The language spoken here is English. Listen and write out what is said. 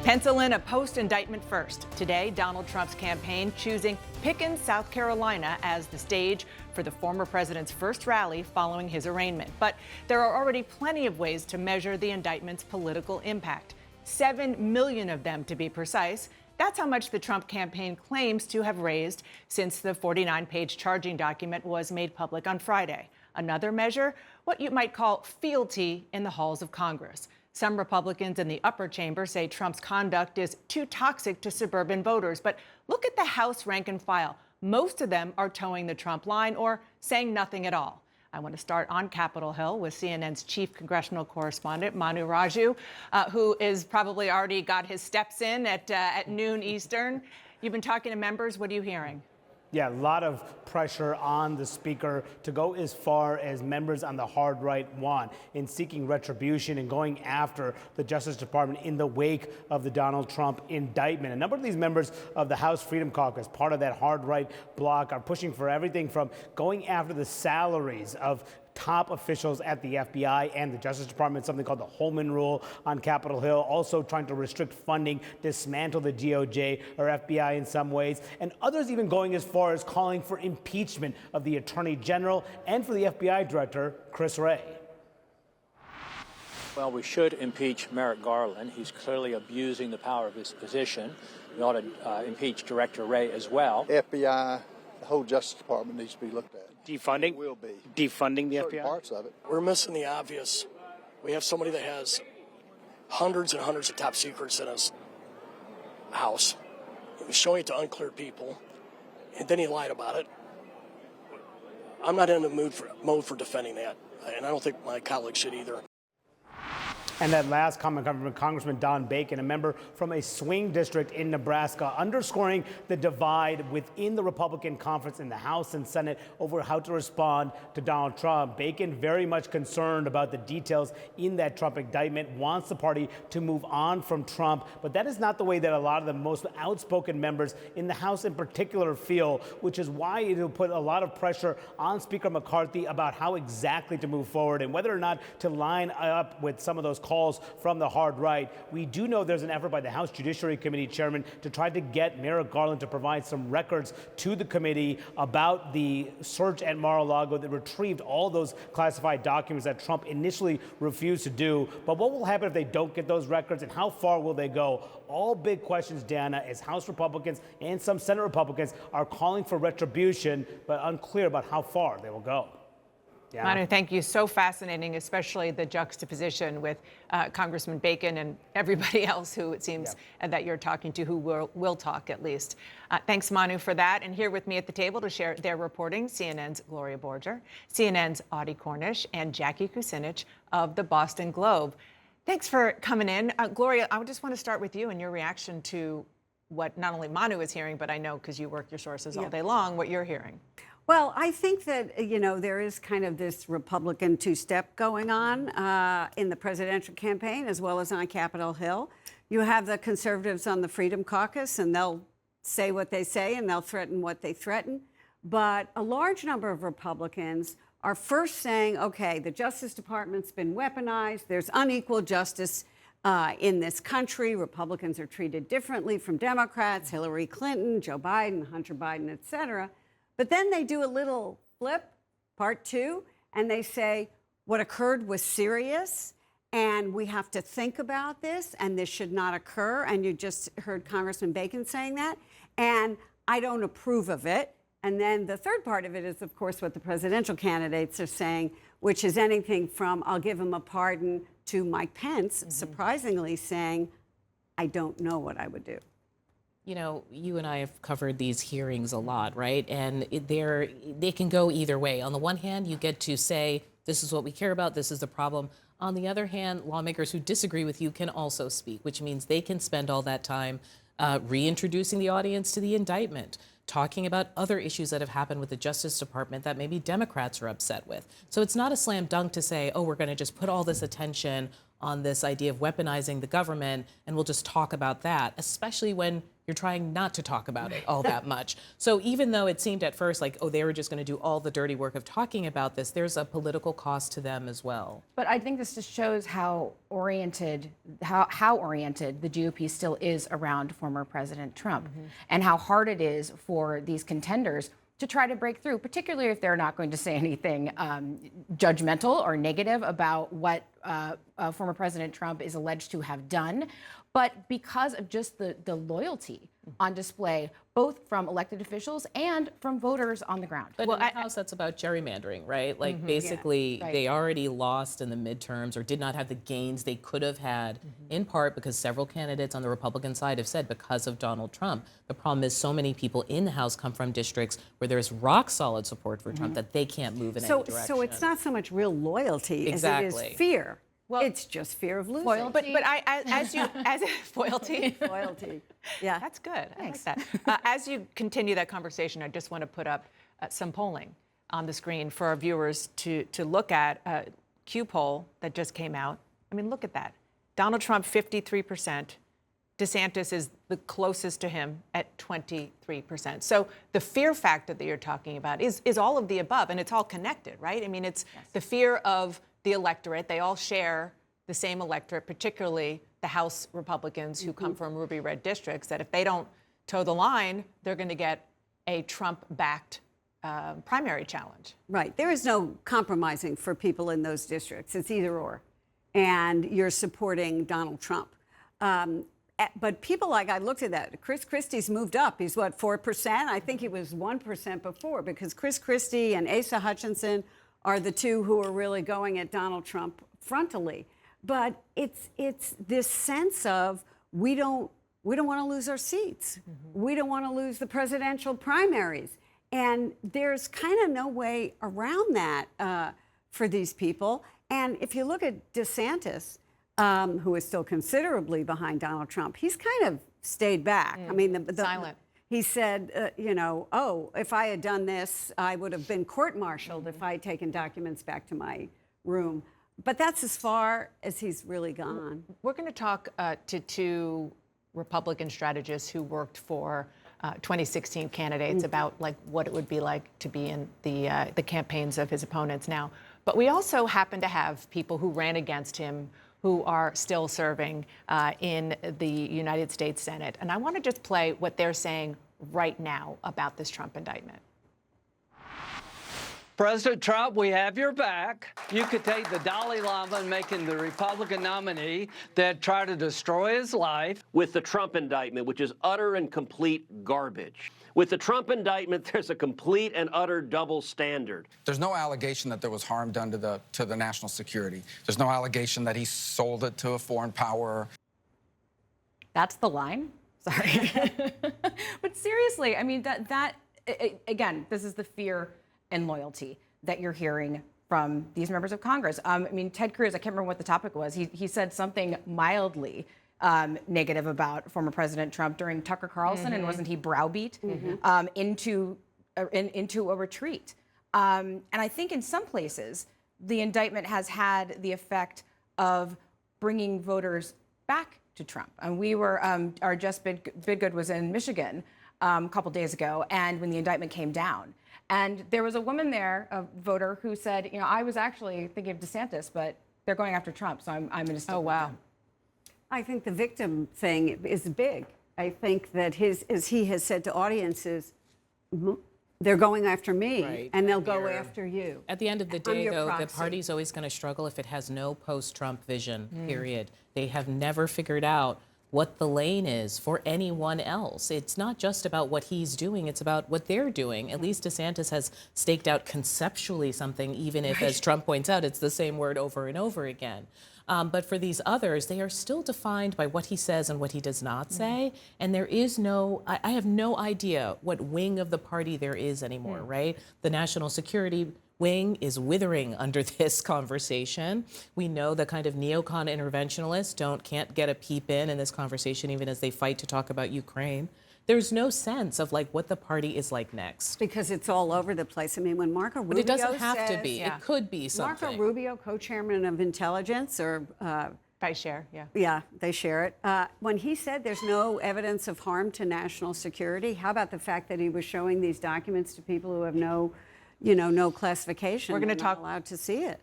Pencil in a post-indictment first. Today, Donald Trump's campaign choosing Pickens, South Carolina as the stage for the former president's first rally following his arraignment. But there are already plenty of ways to measure the indictment's political impact. 7 million of them, to be precise. That's how much the Trump campaign claims to have raised since the 49-page charging document was made public on Friday. Another measure, what you might call fealty in the halls of Congress. Some Republicans in the upper chamber say Trump's conduct is too toxic to suburban voters. But look at the House rank and file. Most of them are towing the Trump line or saying nothing at all. I want to start on Capitol Hill with CNN's chief congressional correspondent, Manu Raju, who is probably already got his steps in at noon Eastern. You've been talking to members. What are you hearing? Yeah, a lot of pressure on the speaker to go as far as members on the hard right want in seeking retribution and going after the Justice Department in the wake of the Donald Trump indictment. A number of these members of the House Freedom Caucus, part of that hard right bloc, are pushing for everything from going after the salaries of top officials at the FBI and the Justice Department, something called the Holman Rule on Capitol Hill, also trying to restrict funding, dismantle the DOJ or FBI in some ways, and others even going as far as calling for impeachment of the Attorney General and for the FBI Director, Chris Wray. Well, we should impeach Merrick Garland. He's clearly abusing the power of his position. We ought to impeach Director Wray as well. FBI, the whole Justice Department needs to be looked at. Defunding? It will be. Defunding the Certain FBI? parts of it. We're missing the obvious. We have somebody that has hundreds and hundreds of top secrets in his house. He was showing it to uncleared people, and then he lied about it. I'm not in the mode for defending that, and I don't think my colleagues should either. And that last comment coming from Congressman Don Bacon, a member from a swing district in Nebraska, underscoring the divide within the Republican conference in the House and Senate over how to respond to Donald Trump. Bacon very much concerned about the details in that Trump indictment, wants the party to move on from Trump. But that is not the way that a lot of the most outspoken members in the House in particular feel, which is why it will put a lot of pressure on Speaker McCarthy about how exactly to move forward and whether or not to line up with some of those calls from the hard right. We do know there's an effort by the House Judiciary Committee chairman to try to get Merrick Garland to provide some records to the committee about the search at Mar-a-Lago that retrieved all those classified documents that Trump initially refused to do. But what will happen if they don't get those records, and how far will they go? All big questions, Dana, as House Republicans and some Senate Republicans are calling for retribution, but unclear about how far they will go. Yeah. Manu, thank you. So fascinating, especially the juxtaposition with Congressman Bacon and everybody else who it seems that you're talking to, who will talk at least. Thanks, Manu, for that. And here with me at the table to share their reporting, CNN's Gloria Borger, CNN's Audie Cornish, and Jackie Kucinich of the Boston Globe. Thanks for coming in. Gloria, I just want to start with you and your reaction to what not only Manu is hearing, but I know because you work your sources all day long, what you're hearing. Well, I think that, there is kind of this Republican two-step going on in the presidential campaign as well as on Capitol Hill. You have the conservatives on the Freedom Caucus, and they'll say what they say and they'll threaten what they threaten. But a large number of Republicans are first saying, okay, the Justice Department's been weaponized. There's unequal justice in this country. Republicans are treated differently from Democrats, Hillary Clinton, Joe Biden, Hunter Biden, et cetera. But then they do a little flip, part two, and they say what occurred was serious and we have to think about this and this should not occur. And you just heard Congressman Bacon saying that. And I don't approve of it. And then the third part of it is, of course, what the presidential candidates are saying, which is anything from I'll give him a pardon to Mike Pence, surprisingly saying, I don't know what I would do. You know, you and I have covered these hearings a lot, right? And they can go either way. On the one hand, you get to say, this is what we care about, this is the problem. On the other hand, lawmakers who disagree with you can also speak, which means they can spend all that time reintroducing the audience to the indictment, talking about other issues that have happened with the Justice Department that maybe Democrats are upset with. So it's not a slam dunk to say, oh, we're going to just put all this attention on this idea of weaponizing the government, and we'll just talk about that, especially when you're trying not to talk about it all that much. So even though it seemed at first like, oh, they were just going to do all the dirty work of talking about this, there's a political cost to them as well. But I think this just shows how oriented the GOP still is around former President Trump, and how hard it is for these contenders to try to break through, particularly if they're not going to say anything judgmental or negative about what former President Trump is alleged to have done. But because of just the loyalty on display, both from elected officials and from voters on the ground. But in the House, that's about gerrymandering, right? Like basically, they already lost in the midterms or did not have the gains they could have had, in part because several candidates on the Republican side have said because of Donald Trump. The problem is so many people in the House come from districts where there's rock solid support for Trump that they can't move in any direction. So it's not so much real loyalty as it is fear. Well, it's just fear of losing. Loyalty. But as loyalty. Loyalty. Yeah. That's good. Thanks. I like that. As you continue that conversation, I just want to put up some polling on the screen for our viewers to look at. Q poll that just came out. I mean, look at that. Donald Trump, 53%. DeSantis is the closest to him at 23%. So the fear factor that you're talking about is all of the above, and it's all connected, right? I mean, it's the fear of the electorate. They all share the same electorate, particularly the House Republicans who come from ruby red districts, that if they don't toe the line, they're going to get a Trump-backed primary challenge. Right. There is no compromising for people in those districts. It's either or. And you're supporting Donald Trump. But people I looked at that. Chris Christie's moved up. He's what, 4%? I think he was 1% before, because Chris Christie and Asa Hutchinson are the two who are really going at Donald Trump frontally. But it's this sense of we don't want to lose our seats. We don't want to lose the presidential primaries. And there's kind of no way around that for these people. And if you look at DeSantis, who is still considerably behind Donald Trump, he's kind of stayed back. I mean, silent. He said, if I had done this, I would have been court-martialed if I had taken documents back to my room. But that's as far as he's really gone. We're going to talk to two Republican strategists who worked for 2016 candidates about like what it would be like to be in the campaigns of his opponents now. But we also happen to have people who ran against him who are still serving in the United States Senate. And I want to just play what they're saying right now about this Trump indictment. President Trump, we have your back. You could take the Dalai Lama and make him the Republican nominee that tried to destroy his life. With the Trump indictment, which is utter and complete garbage. With the Trump indictment, there's a complete and utter double standard. There's no allegation that there was harm done to the national security. There's no allegation that he sold it to a foreign power. That's the line. Sorry. But seriously, I mean, again, this is the fear and loyalty that you're hearing from these members of Congress. I mean, Ted Cruz, I can't remember what the topic was. He said something mildly negative about former President Trump during Tucker Carlson, and wasn't he browbeat into a retreat? And I think in some places, the indictment has had the effect of bringing voters back to Trump. And we were, our Just Bidgood was in Michigan a couple days ago, and when the indictment came down, and there was a woman there, a voter, who said, I was actually thinking of DeSantis, but they're going after Trump, so I'm going to stick with him. I think the victim thing is big. I think that as he has said to audiences, they're going after me, and they'll go after you. At the end of the day, though, the party's always going to struggle if it has no post-Trump vision, period. They have never figured out what the lane is for anyone else. It's not just about what he's doing, it's about what they're doing. At least DeSantis has staked out conceptually something, even if, as Trump points out, it's the same word over and over again. But for these others, they are still defined by what he says and what he does not say. And there is I have no idea what wing of the party there is anymore, right? The national security wing is withering under this conversation. We know the kind of neocon interventionists can't get a peep in this conversation, even as they fight to talk about Ukraine. There's no sense of like what the party is like next. Because it's all over the place. I mean, when Marco Rubio But it doesn't have to be. It could be something. Marco Rubio, co-chairman of Intelligence, or By share, yeah. Yeah, they share it. When he said there's no evidence of harm to national security, how about the fact that he was showing these documents to people who have no classification? We're going to They're not talk allowed to see it.